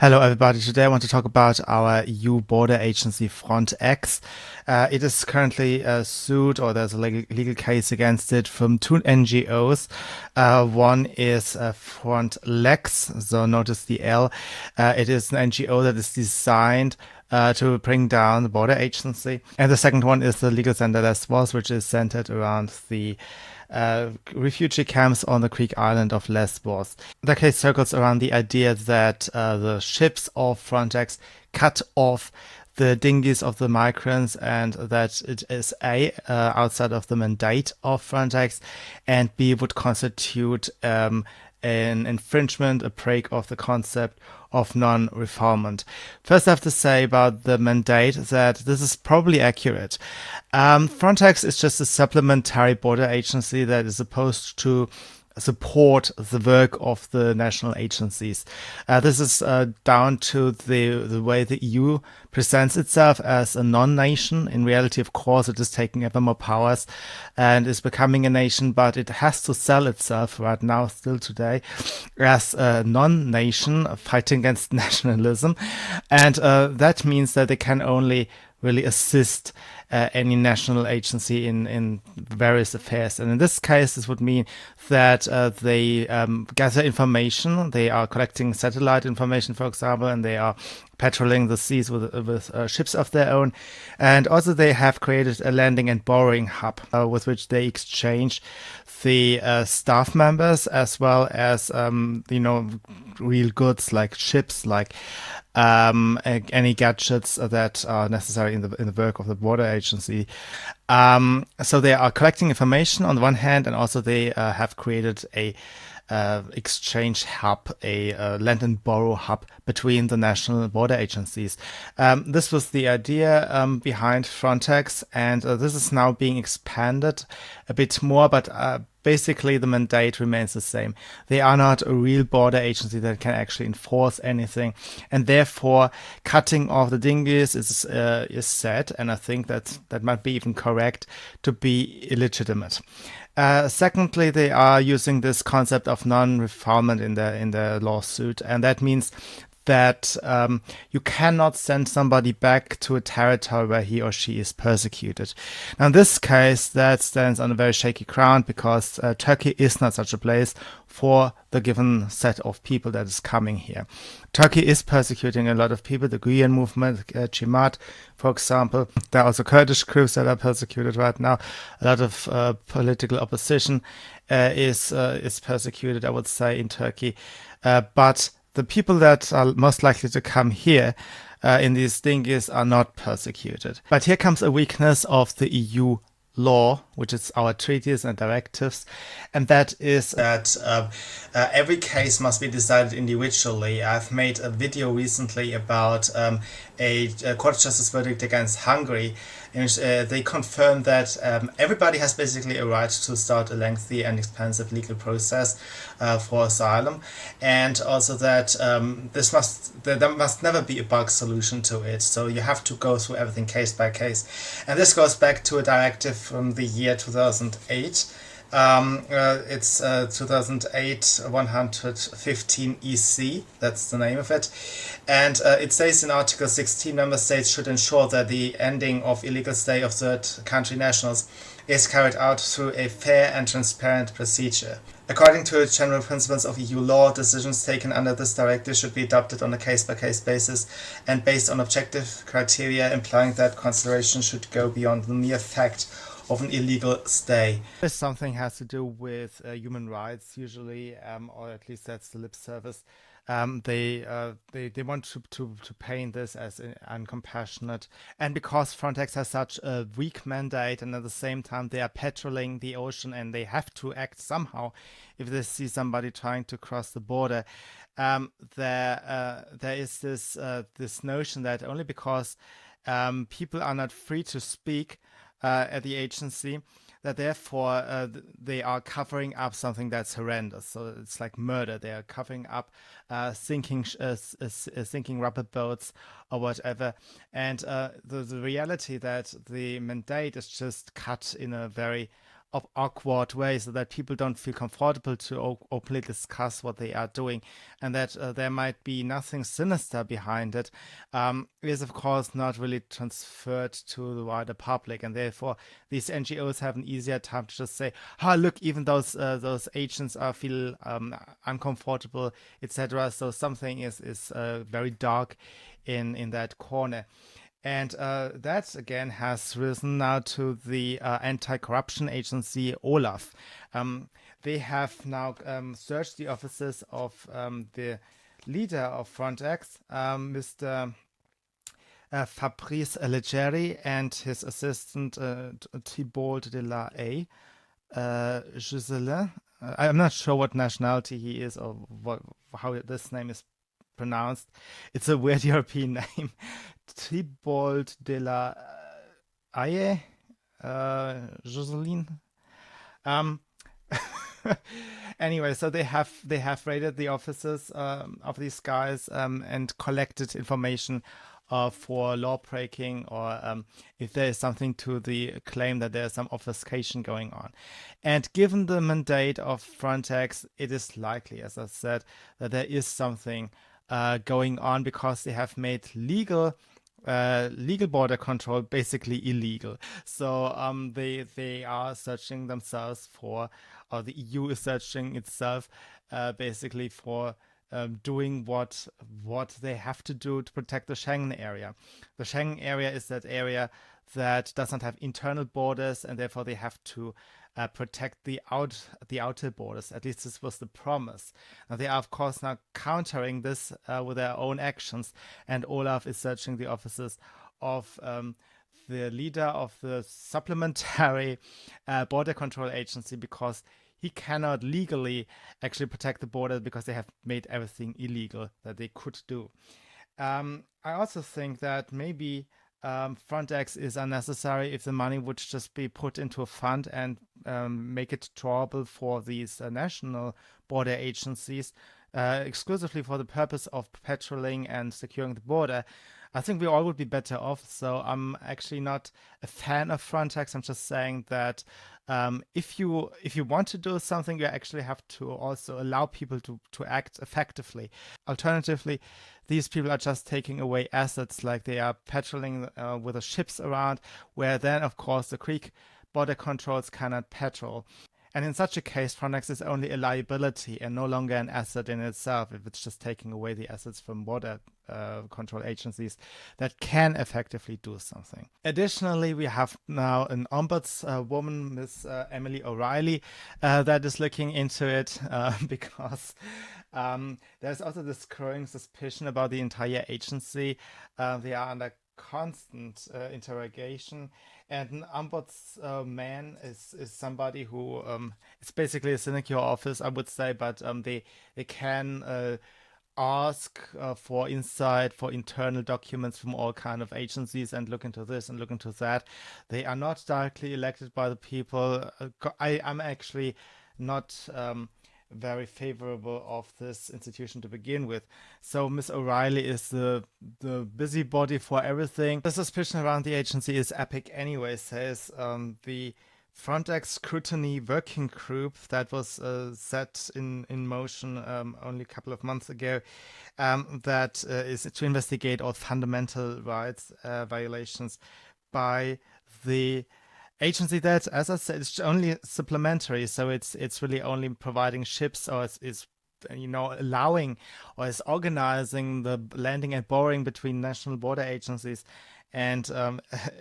Hello, everybody. Today I want to talk about our EU border agency, Frontex. It is currently sued, or there's a legal case against it from two NGOs. One is Front-Lex, so notice the L. It is an NGO that is designed to bring down the border agency. And the second one is the Legal Center Lesvos, which is centered around the refugee camps on the Greek island of Lesbos. The case circles around the idea that the ships of Frontex cut off the dinghies of the migrants, and that it is outside of the mandate of Frontex, and B, would constitute an infringement, a break of the concept of non-refoulement. First, I have to say about the mandate that this is probably accurate. Frontex is just a supplementary border agency that is supposed to support the work of the national agencies. This is down to the way the EU presents itself as a non-nation. In reality, of course, it is taking ever more powers and is becoming a nation, but it has to sell itself right now, still today, as a non-nation fighting against nationalism. And that means that they can only really assist any national agency in various affairs. And in this case, this would mean that they gather information. They are collecting satellite information, for example, and they are patrolling the seas with ships of their own. And also they have created a landing and borrowing hub with which they exchange the staff members, as well as, real goods like ships, like any gadgets that are necessary in the work of the border agency. So they are collecting information on the one hand, and also they have created a exchange hub, a lend and borrow hub between the national border agencies. This was the idea behind Frontex, and this is now being expanded a bit more, but basically the mandate remains the same. They are not a real border agency that can actually enforce anything, and therefore cutting off the dinghies is said, and I think that might be even correct, to be illegitimate. Secondly, they are using this concept of non-refoulement in the lawsuit, and that means that you cannot send somebody back to a territory where he or she is persecuted. Now, in this case, that stands on a very shaky ground, because Turkey is not such a place for the given set of people that is coming here. Turkey is persecuting a lot of people, the Aegean movement, Jihad, for example. There are also Kurdish groups that are persecuted right now. A lot of political opposition is persecuted, I would say, in Turkey. But the people that are most likely to come here in these dinghies are not persecuted. But here comes a weakness of the EU law, which is our treaties and directives, and that is that every case must be decided individually. I've made a video recently about a court of justice verdict against Hungary, in which they confirmed that everybody has basically a right to start a lengthy and expensive legal process for asylum, and also that there must never be a bulk solution to it. So you have to go through everything case by case, and this goes back to a directive from the year 2008. It's 2008-115 EC, that's the name of it. And it says in Article 16, member states should ensure that the ending of illegal stay of third country nationals is carried out through a fair and transparent procedure. According to general principles of EU law, decisions taken under this directive should be adopted on a case-by-case basis and based on objective criteria, implying that consideration should go beyond the mere fact of an illegal stay. This something has to do with human rights, usually, or at least that's the lip service. They want to paint this as uncompassionate, and because Frontex has such a weak mandate, and at the same time they are patrolling the ocean and they have to act somehow if they see somebody trying to cross the border. There is this notion that only because people are not free to speak at the agency, that therefore they are covering up something that's horrendous. So it's like murder. They are covering up sinking rubber boats or whatever. And the reality that the mandate is just cut in a very of awkward ways, so that people don't feel comfortable to openly discuss what they are doing, and that there might be nothing sinister behind it, is of course not really transferred to the wider public, and therefore these NGOs have an easier time to just say, "Ah, look, even those agents feel uncomfortable, etc." So something is very dark in that corner. And that again has risen now to the anti-corruption agency Olaf. They have now searched the offices of the leader of Frontex, Mr. Fabrice Leggeri, and his assistant Thibault de la Haye. Giselle. I'm not sure what nationality he is or how this name is pronounced. It's a weird European name. Thibault de la Haye, Joseline. Um, anyway, so they have raided the offices of these guys and collected information for law breaking, or if there is something to the claim that there's some obfuscation going on. And given the mandate of Frontex, it is likely, as I said, that there is something going on, because they have made legal border control basically illegal. So they are searching themselves for, or the EU is searching itself basically for doing what they have to do to protect the Schengen area. The Schengen area is that area that does not have internal borders, and therefore they have to protect the outer borders. At least this was the promise. Now they are, of course, now countering this with their own actions, and Olaf is searching the offices of the leader of the supplementary border control agency, because he cannot legally actually protect the border, because they have made everything illegal that they could do. I also think that maybe Frontex is unnecessary if the money would just be put into a fund and make it drawable for these national border agencies, exclusively for the purpose of patrolling and securing the border. I think we all would be better off. So I'm actually not a fan of Frontex. I'm just saying that if you want to do something, you actually have to also allow people to act effectively. Alternatively, these people are just taking away assets, like they are patrolling with the ships around, where then, of course, the Greek border controls cannot patrol. And in such a case, Frontex is only a liability and no longer an asset in itself, if it's just taking away the assets from border control agencies that can effectively do something. Additionally, we have now an ombudswoman, Miss Emily O'Reilly, that is looking into it because there's also this growing suspicion about the entire agency. They are under constant interrogation, and an ombudsman is somebody who it's basically a sinecure office, I would say, but they can ask for insight, for internal documents from all kind of agencies, and look into this and look into that. They are not directly elected by the people. I'm actually not very favorable of this institution to begin with. So Miss O'Reilly is the busybody for everything. The suspicion around the agency is epic anyway, says the Frontex Scrutiny Working Group that was set in motion only a couple of months ago, that is to investigate all fundamental rights violations by the agency that, as I said, is only supplementary. So it's really only providing ships, or is allowing, or is organizing the landing and borrowing between national border agencies, and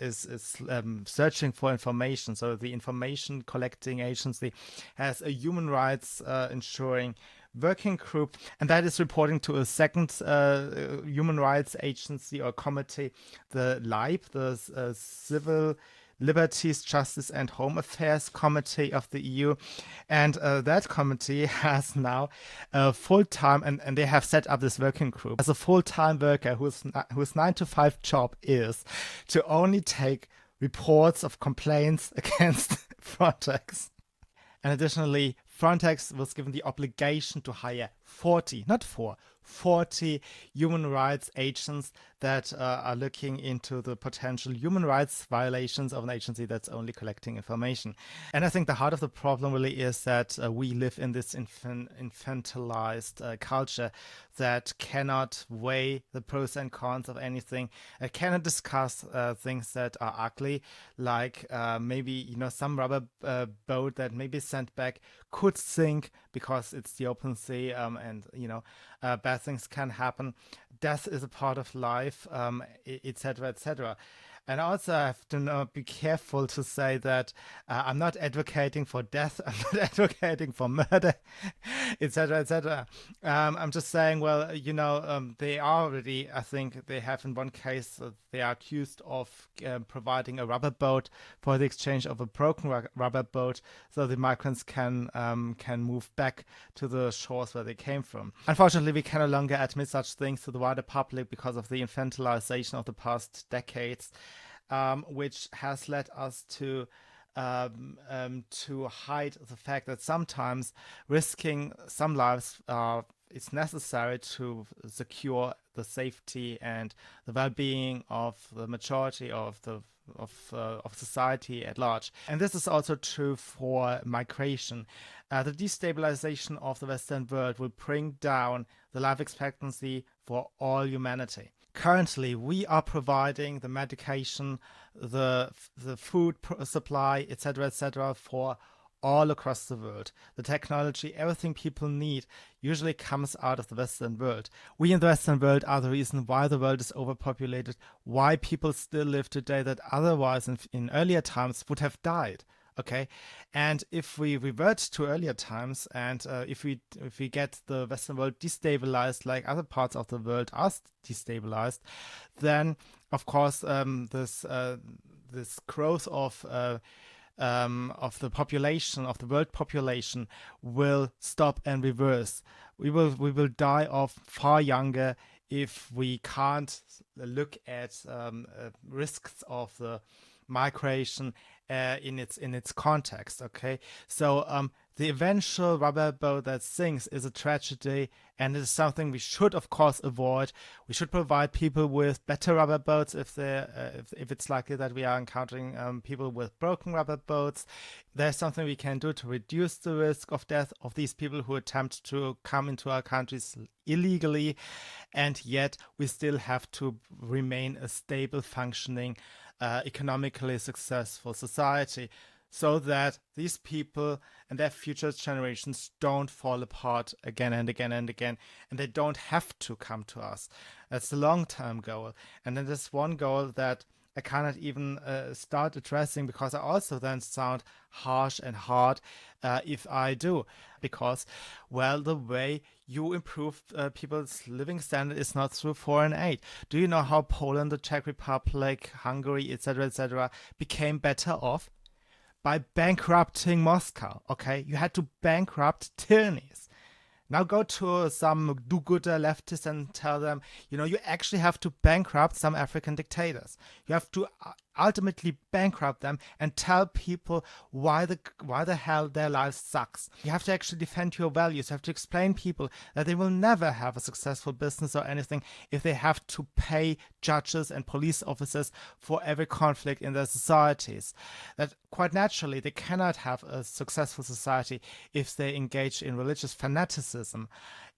is searching for information. So the information collecting agency has a human rights ensuring working group, and that is reporting to a second human rights agency or committee, the LIBE, the Civil Liberties, Justice and Home Affairs Committee of the EU. And that committee has now a full-time, and they have set up this working group as a full-time worker whose 9-to-5 job is to only take reports of complaints against Frontex. And additionally, Frontex was given the obligation to hire 40 human rights agents that are looking into the potential human rights violations of an agency that's only collecting information. And I think the heart of the problem really is that we live in this infantilized culture that cannot weigh the pros and cons of anything, cannot discuss things that are ugly, like maybe, some rubber boat that may be sent back could sink because it's the open sea, and bad things can happen. Death is a part of life, etc., etc. And also, I have to be careful to say that I'm not advocating for death. I'm not advocating for murder, etc., etc. I'm just saying, well, they are already. I think they have in one case they are accused of providing a rubber boat for the exchange of a broken rubber boat, so the migrants can move back to the shores where they came from. Unfortunately, we can no longer admit such things to the wider public because of the infantilization of the past decades. Which has led us to hide the fact that sometimes risking some lives is necessary to secure the safety and the well-being of the majority of society at large. And this is also true for migration. The destabilization of the Western world will bring down the life expectancy for all humanity. Currently, we are providing the medication, the food supply, etc., for all across the world. The technology, everything people need usually comes out of the Western world. We in the Western world are the reason why the world is overpopulated, why people still live today that otherwise in earlier times would have died. Okay, and if we revert to earlier times, and if we get the Western world destabilized like other parts of the world are destabilized, then of course this growth of the population, of the world population, will stop and reverse. We will die off far younger if we can't look at risks of the migration in its context. Okay, so the eventual rubber boat that sinks is a tragedy, and it is something we should, of course, avoid. We should provide people with better rubber boats if it's likely that we are encountering people with broken rubber boats. There's something we can do to reduce the risk of death of these people who attempt to come into our countries illegally, and yet we still have to remain a stable, functioning, economically successful society, so that these people and their future generations don't fall apart again and again and again, and they don't have to come to us. That's the long-term goal. And then there's one goal that I cannot even start addressing, because I also then sound harsh and hard if I do. Because, well, the way you improve people's living standard is not through foreign aid. Do you know how Poland, the Czech Republic, Hungary, etc., became better off? By bankrupting Moscow, okay? You had to bankrupt tyrannies. Now go to some do-gooder leftists and tell them, you actually have to bankrupt some African dictators. You have to ultimately bankrupt them and tell people why the hell their life sucks. You have to actually defend your values. You have to explain people that they will never have a successful business or anything if they have to pay judges and police officers for every conflict in their societies. That quite naturally they cannot have a successful society if they engage in religious fanaticism,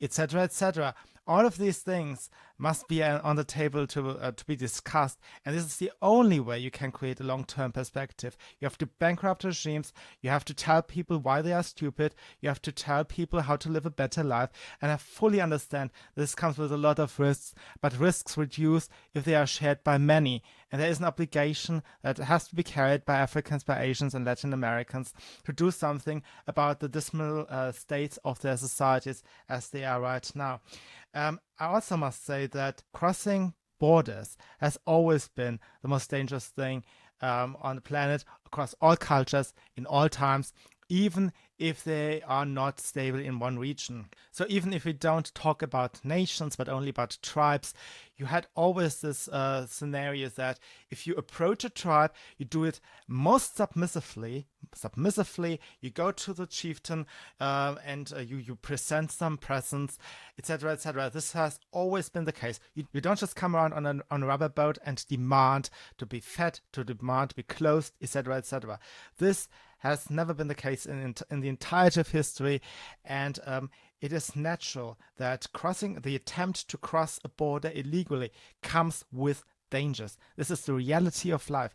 etc., etc. All of these things must be on the table to be discussed, and this is the only way you can create a long-term perspective. You have to bankrupt regimes, you have to tell people why they are stupid, you have to tell people how to live a better life, and I fully understand this comes with a lot of risks, but risks reduce if they are shared by many, and there is an obligation that has to be carried by Africans, by Asians and Latin Americans to do something about the dismal states of their societies as they are right now. I also must say that crossing borders has always been the most dangerous thing on the planet, across all cultures, in all times, even if they are not stable in one region. So even if we don't talk about nations, but only about tribes, you had always this scenario that if you approach a tribe, you do it most submissively. You go to the chieftain and you present some presents, etc., etc. This has always been the case. You don't just come around on a rubber boat and demand to be fed, to demand to be clothed, etc., etc. This has never been the case in the entirety of history, and it is natural that the attempt to cross a border illegally comes with dangers. This is the reality of life.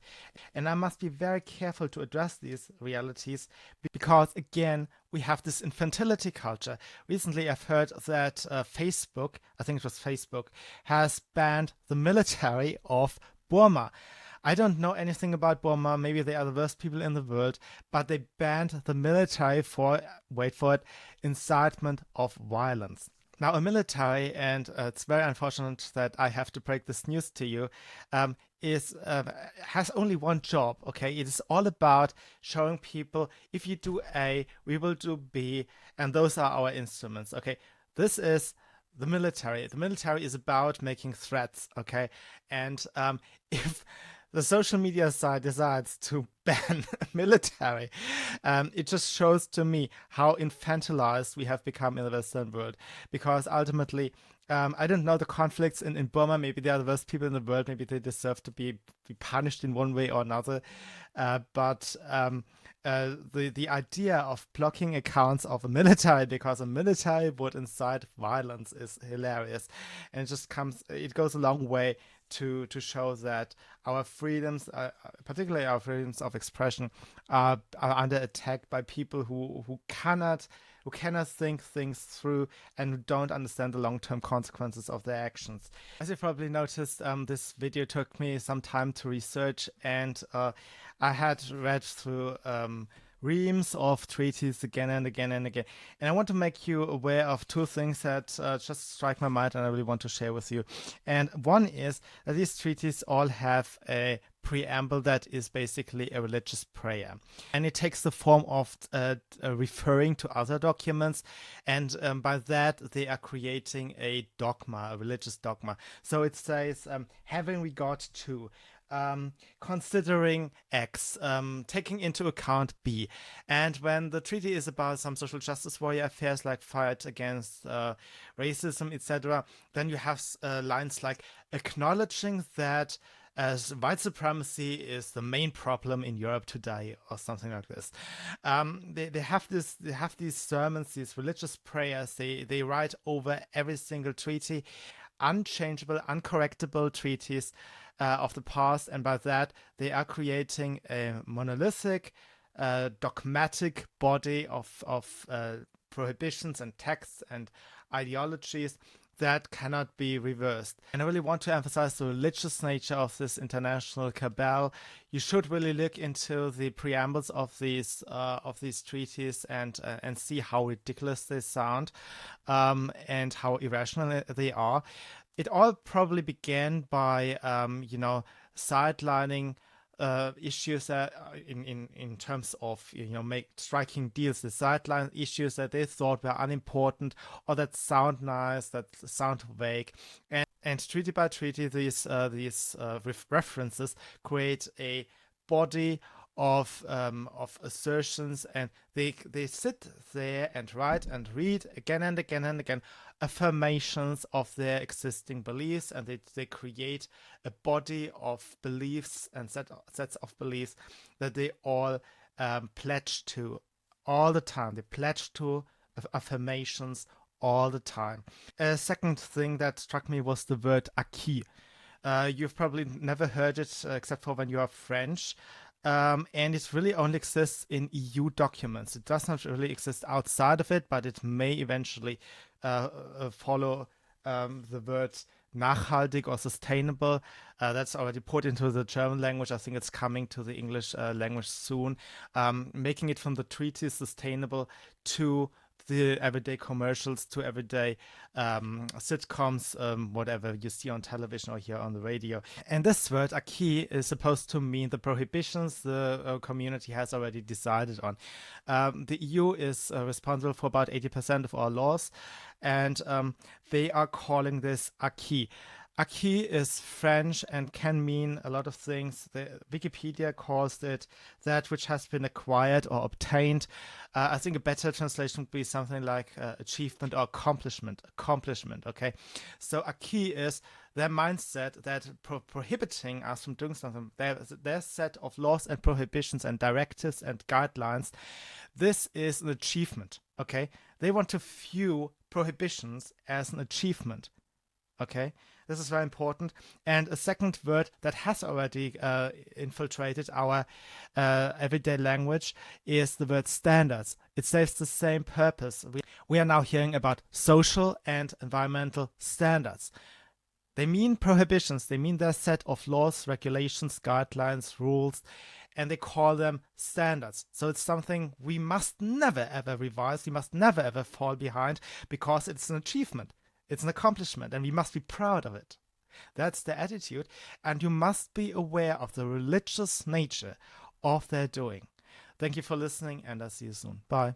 And I must be very careful to address these realities because, again, we have this infantility culture. Recently, I've heard that Facebook, I think it was Facebook, has banned the military of Burma. I don't know anything about Burma. Maybe they are the worst people in the world, but they banned the military for, wait for it, incitement of violence. Now, a military, and it's very unfortunate that I have to break this news to you, has only one job. Okay, it is all about showing people if you do A, we will do B, and those are our instruments. Okay, this is the military. The military is about making threats. Okay, and if the social media side decides to ban military, it just shows to me how infantilized we have become in the Western world. Because ultimately, I don't know the conflicts in Burma. Maybe they are the worst people in the world. Maybe they deserve to be punished in one way or another. But the idea of blocking accounts of a military because a military would incite violence is hilarious, and it goes a long way to show that our freedoms, particularly our freedoms of expression, are under attack by people who cannot think things through and who don't understand the long-term consequences of their actions. As you probably noticed, this video took me some time to research, and I had read through reams of treaties again and again and again. And I want to make you aware of two things that just strike my mind and I really want to share with you. And one is that these treaties all have a preamble that is basically a religious prayer, and it takes the form of referring to other documents, and by that they are creating a dogma, a religious dogma. So it says, having regard to, considering X, taking into account B. And when the treaty is about some social justice warrior affairs like fight against racism, etc., then you have lines like acknowledging that as white supremacy is the main problem in Europe today, or something like this. They have these sermons, these religious prayers. They write over every single treaty, unchangeable, uncorrectable treaties of the past, and by that they are creating a monolithic, dogmatic body of prohibitions and texts and ideologies that cannot be reversed. And I really want to emphasize the religious nature of this international cabal. You should really look into the preambles of these treaties and see how ridiculous they sound, and how irrational they are. It all probably began by sidelining issues that in terms of striking deals, the sideline issues that they thought were unimportant or that sound nice, that sound vague, and treaty by treaty these references create a body of assertions, and they sit there and write and read again and again and again affirmations of their existing beliefs, and they create a body of beliefs and sets of beliefs that they all pledge to all the time. They pledge to affirmations all the time. A second thing that struck me was the word acquis. You've probably never heard it except for when you are French. And it really only exists in EU documents. It does not really exist outside of it, but it may eventually follow the words nachhaltig or sustainable. That's already put into the German language. I think it's coming to the English language soon, making it from the treaty sustainable to the everyday commercials to everyday sitcoms, whatever you see on television or hear on the radio. And this word acquis is supposed to mean the prohibitions the community has already decided on. The EU is responsible for about 80% of our laws, and they are calling this acquis. Acquis is French and can mean a lot of things. The Wikipedia calls it that which has been acquired or obtained. I think a better translation would be something like achievement or accomplishment. Accomplishment, okay? So acquis is their mindset that prohibiting us from doing something, their set of laws and prohibitions and directives and guidelines, this is an achievement, okay? They want to view prohibitions as an achievement. Okay, this is very important. And a second word that has already infiltrated our everyday language is the word standards. It serves the same purpose. We are now hearing about social and environmental standards. They mean prohibitions. They mean their set of laws, regulations, guidelines, rules, and they call them standards. So it's something we must never ever revise. We must never ever fall behind because it's an achievement. It's an accomplishment, and we must be proud of it. That's their attitude, and you must be aware of the religious nature of their doing. Thank you for listening, and I'll see you soon. Bye.